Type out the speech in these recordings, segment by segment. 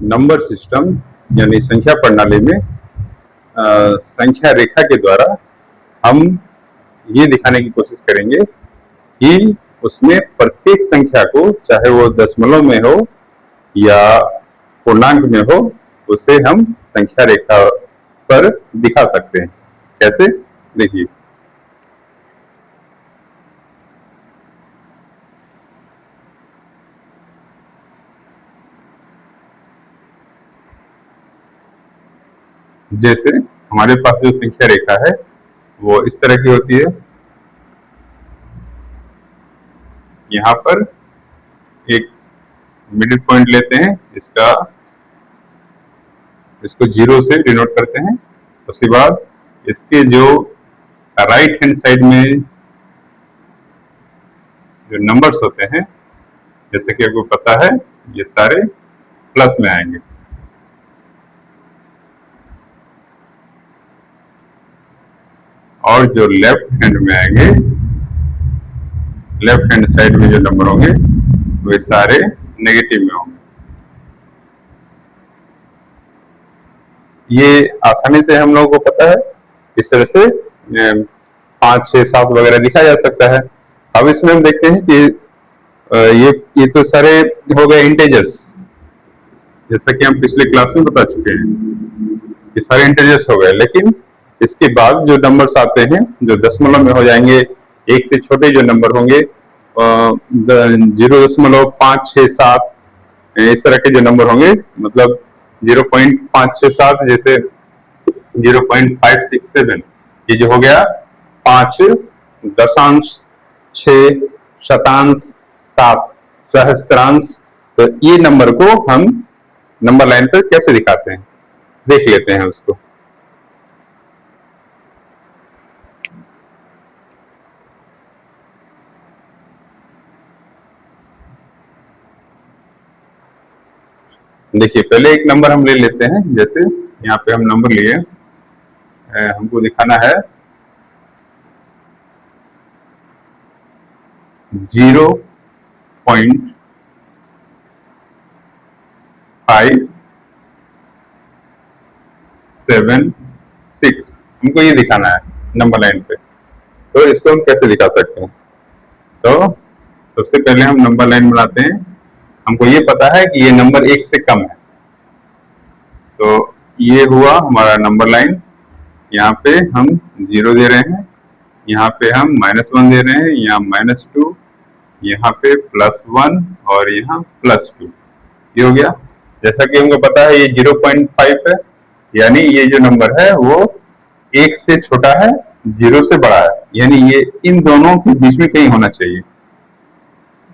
Number system यानी संख्या प्रणाली में संख्या रेखा के द्वारा हम ये दिखाने की कोशिश करेंगे कि उसमें प्रत्येक संख्या को, चाहे वो दशमलव में हो या पूर्णांक में हो, उसे हम संख्या रेखा पर दिखा सकते हैं। कैसे? देखिए, जैसे हमारे पास जो संख्या रेखा है वो इस तरह की होती है। यहाँ पर एक मिडिल पॉइंट लेते हैं, इसको 0 से डिनोट करते हैं। उसके बाद इसके जो राइट हैंड साइड में जो नंबर्स होते हैं, जैसे कि आपको पता है, ये सारे प्लस में आएंगे। और जो लेफ्ट हैंड में आएंगे, लेफ्ट हैंड साइड में जो नंबर होंगे वे सारे नेगेटिव में होंगे। ये आसानी से हम लोगों को पता है। इस तरह से 5, 6, 7 वगैरह लिखा जा सकता है। अब इसमें हम देखते हैं कि ये तो सारे हो गए इंटेजर्स, जैसा कि हम पिछले क्लास में बता चुके हैं। ये सारे इंटेजर्स हो गए, लेकिन इसके बाद जो नंबर्स आते हैं जो दशमलव में हो जाएंगे, एक से छोटे जो नंबर होंगे 0.567 इस तरह के जो नंबर होंगे, मतलब 0.567 जैसे 0.567, ये जो हो गया 5.6 सहस्त्रांश। तो ये नंबर को हम नंबर लाइन पर कैसे दिखाते हैं, देख लेते हैं उसको। देखिए, पहले एक नंबर हम ले लेते हैं। जैसे यहाँ पे हम नंबर लिए, हमको दिखाना है 0.576, हमको ये दिखाना है नंबर लाइन पे। तो इसको हम कैसे दिखा सकते हैं? तो सबसे पहले हम नंबर लाइन बनाते हैं। हमको ये पता है कि ये नंबर 1 से कम है, तो ये हुआ हमारा नंबर लाइन। यहाँ पे हम 0 दे रहे हैं, यहाँ पे हम -1 दे रहे हैं, यहाँ -2, यहाँ पे +1 और यहाँ +2। ये हो गया। जैसा कि हमको पता है ये 0.5 है, यानी ये जो नंबर है वो 1 से छोटा है, 0 से बड़ा है, यानी ये इन दोनों के बीच में कहीं होना चाहिए।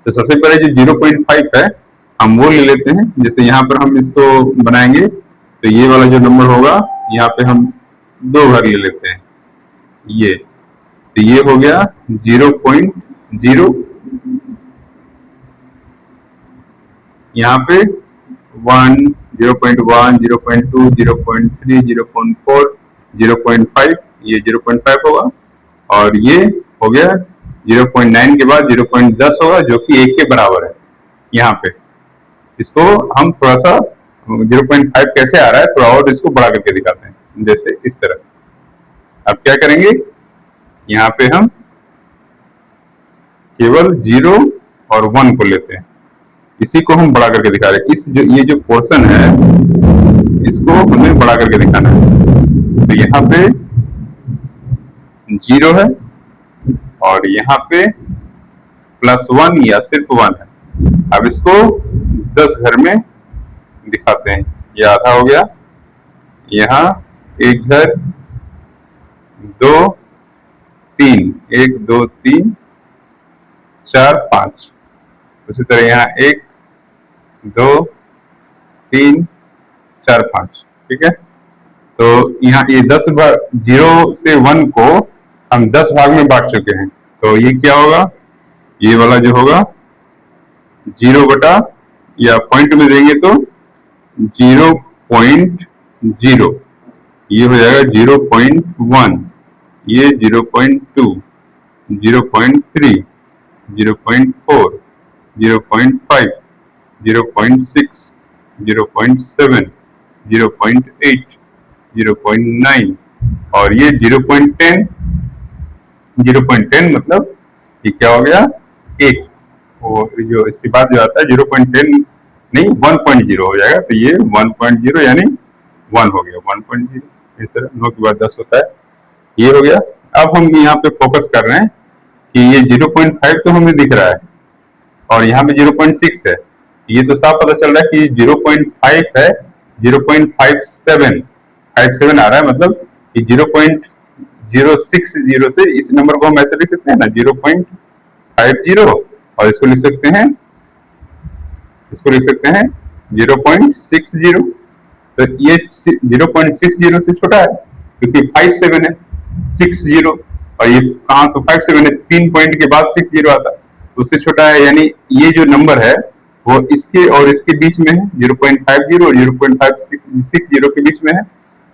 तो सबसे पहले जो 0.5 है हम वो ले लेते हैं। जैसे यहाँ पर हम इसको बनाएंगे तो ये वाला जो नंबर होगा, यहाँ पे हम 2 घर ले लेते हैं। ये तो ये हो गया 0.0, यहाँ पे 1, 0.1, 0.2, 0.3, 0.4, 0.5, ये 0.5 होगा। और ये हो गया 0.9 के बाद 0.10 होगा, जो कि 1 के बराबर है। यहाँ पे इसको हम थोड़ा सा 0.5 कैसे आ रहा है थोड़ा और इसको बड़ा करके दिखाते हैं, जैसे इस तरह। अब क्या करेंगे, यहाँ पे हम केवल 0 और 1 को लेते हैं, इसी को हम बड़ा करके दिखा रहे हैं। ये जो पोर्शन है इसको हमें बड़ा करके दिखाना है। तो यहाँ पे 0 है और यहाँ पे +1 या सिर्फ 1 है। अब इसको 10 घर में दिखाते हैं। ये आधा हो गया, यहाँ 1 घर, 2, 3, 1, 2, 3, 4, 5। उसी तरह यहाँ 1, 2, 3, 4, 5। ठीक है। तो यहाँ ये 10 भाग 0 से 1 को हम 10 भाग में बांट चुके हैं। तो ये क्या होगा, ये वाला जो होगा 0 बटा, या पॉइंट में देंगे तो 0.0, ये हो जाएगा 0.1, ये 0.2, 0.3, 0.4, 0.5, 0.6, 0.7, 0.8, 0.9 और ये 0.10, 0.10 मतलब ये क्या हो गया, एक। और जो इसके बाद जो आता है 0.10 नहीं 1.0 हो जाएगा, तो ये 1.0 यानी 1 हो गया, 1.0। इस तरह 9 के बाद 10 होता है, ये हो गया। अब हम यहाँ पे फोकस कर रहे हैं कि ये 0.5 तो हमें दिख रहा है और यहाँ पे 0.6 है, ये तो साफ पता चल रहा है कि 0.5 है, 0.57 आ रहा है, मतलब कि 0.060 से इस नंबर को हम ऐसे लिख सकते हैं ना 0.50, और इसको लिख सकते हैं 0.60। तो ये 0.60 से छोटा है क्योंकि 57 है, 60 और ये कहाँ, तो 57 है, 3 पॉइंट के बाद 60 आता है, तो उससे छोटा है, यानी ये जो नंबर है वो इसके और इसके बीच में है, 0.50 और 0.560 के बीच में है।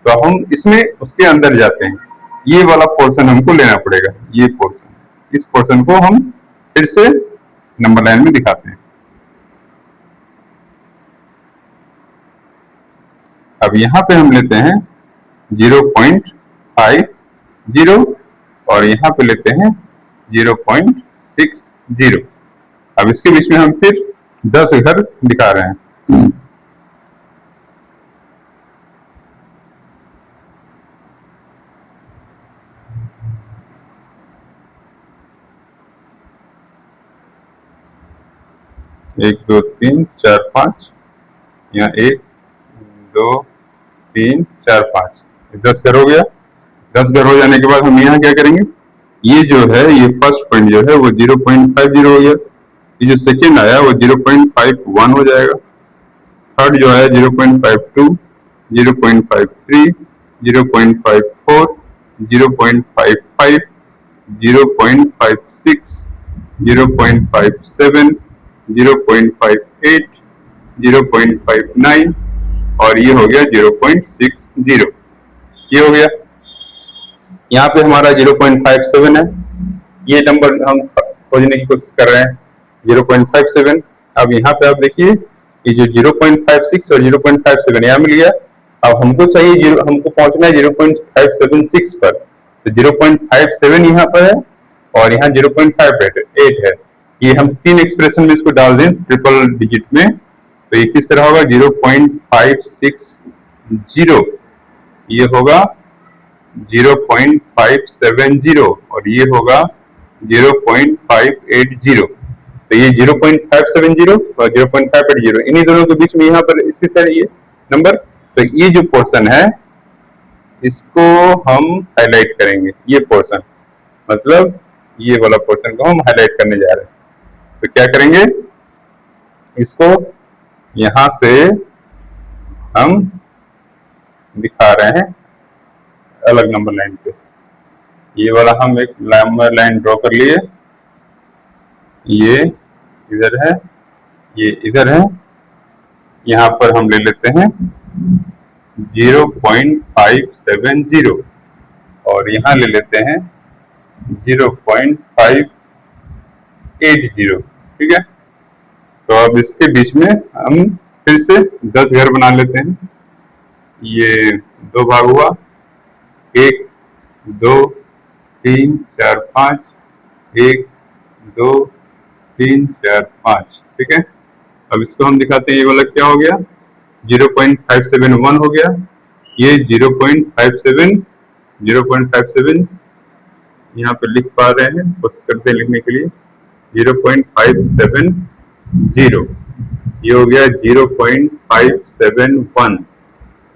तो हम इसमें उसके अंदर जाते हैं, ये वाला पोर्शन हमको लेना पड़ेगा, ये पोर्शन, इस पोर्शन को हम फिर से नंबर लाइन में दिखाते हैं। अब यहाँ पे हम लेते हैं 0.50 और यहाँ पे लेते हैं 0.60। अब इसके बीच में हम फिर 10 घर दिखा रहे हैं। 1 2 3 4 5, यहाँ 1 2 3 4 5, 10 घर हो गया। 10 घर हो जाने के बाद हम यहाँ क्या करेंगे, ये जो है ये फर्स्ट पॉइंट जो है वो 0.50 हो गया, ये जो सेकेंड आया वो 0.51 हो जाएगा, थर्ड जो है 0.52, 0.53, 0.54, 0.55, 0.56, 0.57, 0.58, 0.59 और ये हो गया 0.60, ये हो गया। यहाँ पे हमारा 0.57 है, ये नंबर हम खोजने की कोशिश कर रहे हैं 0.57। अब यहाँ पे आप देखिए कि जो 0.56 और 0.57 यहाँ मिल गया। अब हमको चाहिए हमको पहुंचना है 0.576 पर, तो 0.57 यहाँ पर है और यहाँ 0.58 है। ये हम 3 एक्सप्रेशन में इसको डाल दें ट्रिपल डिजिट में, तो ये किस तरह होगा, 0.560 ये होगा 0.570 और ये होगा 0.580। तो ये 0.570 और 0.580 इन्हीं दोनों के बीच में यहाँ पर स्थित है ये नंबर। तो ये जो पोर्शन है इसको हम हाईलाइट करेंगे, ये पोर्शन मतलब ये वाला पोर्शन को हम हाईलाइट करने जा रहे हैं। तो क्या करेंगे, इसको यहाँ से हम दिखा रहे हैं अलग नंबर लाइन पे, ये वाला हम एक नंबर लाइन ड्रॉ कर लिए, ये इधर है, ये इधर है, यहाँ पर हम ले लेते हैं 0.570 और यहाँ ले लेते हैं 0.580, ठीक है। तो अब इसके बीच में हम फिर से 10 घर बना लेते हैं, ये 2 भाग हुआ, 1 2 3 4 5, 1 2 3 4 5, ठीक है। अब इसको हम दिखाते हैं, ये वाला क्या हो गया, 0.571 हो गया, ये 0.57 यहाँ पे लिख पा रहे हैं, कोशिश करते हैं लिखने के लिए, 0.570 ये हो गया 0.571,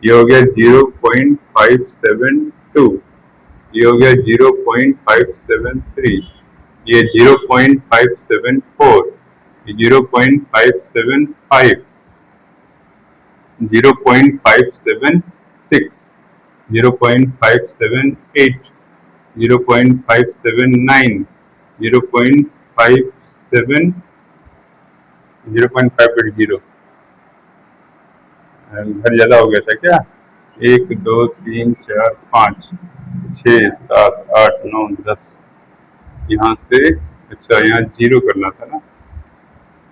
ये हो गया 0.572, ये हो गया 0.573, ये 0.574, 0.575, 0.576, 0.578, 0.579, 0.580। घर ज्यादा हो गया था क्या, 1 2 3 4 5 6 7 8 9 10, यहाँ से अच्छा यहाँ 0 करना था ना,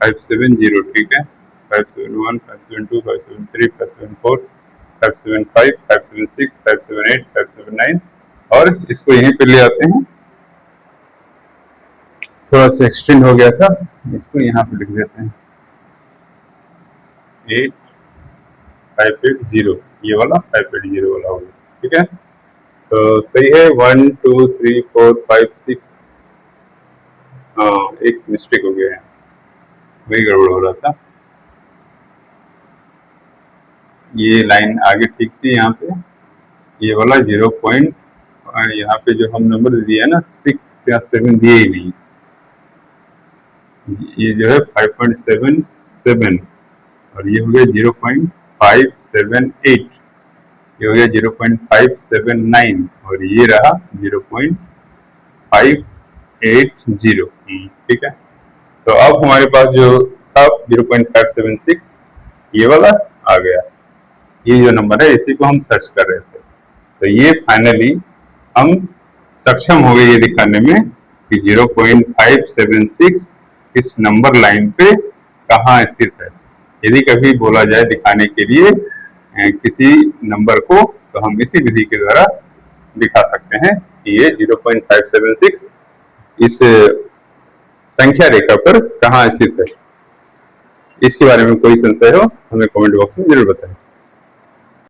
570, ठीक है। 571, 572, 573, 574, 575, 576, 578, 579 और इसको यहीं पे ले आते हैं। थोड़ा सा एक्सटेंड हो गया था, इसको यहाँ पे लिख देते हैं 8580, ये वाला 580 वाला हो गया। ठीक है, तो सही है। 1 2 3 4 5 6, हाँ एक मिस्टेक हो गया है, वही गड़बड़ हो रहा था। ये लाइन आगे ठीक थी, यहाँ पे ये वाला 0 पॉइंट, यहाँ पे जो हम नंबर दिया है ना 6 या 7 दिए ही नहीं, ये जो है 5.77 और ये हो गया 0.578, ये हो गया 0.579 और ये रहा 0.580। ठीक है, तो अब हमारे पास जो था 0.576 ये वाला आ गया। ये जो नंबर है इसी को हम सर्च कर रहे थे, तो ये फाइनली हम सक्षम हो गए ये दिखाने में कि 0.576 इस नंबर लाइन पे कहाँ स्थित है। यदि कभी बोला जाए दिखाने के लिए किसी नंबर को, तो हम इसी विधि के द्वारा दिखा सकते हैं कि ये 0.576 इस संख्या रेखा पर कहाँ स्थित है। इसके बारे में कोई संशय हो हमें कमेंट बॉक्स में जरूर बताएं।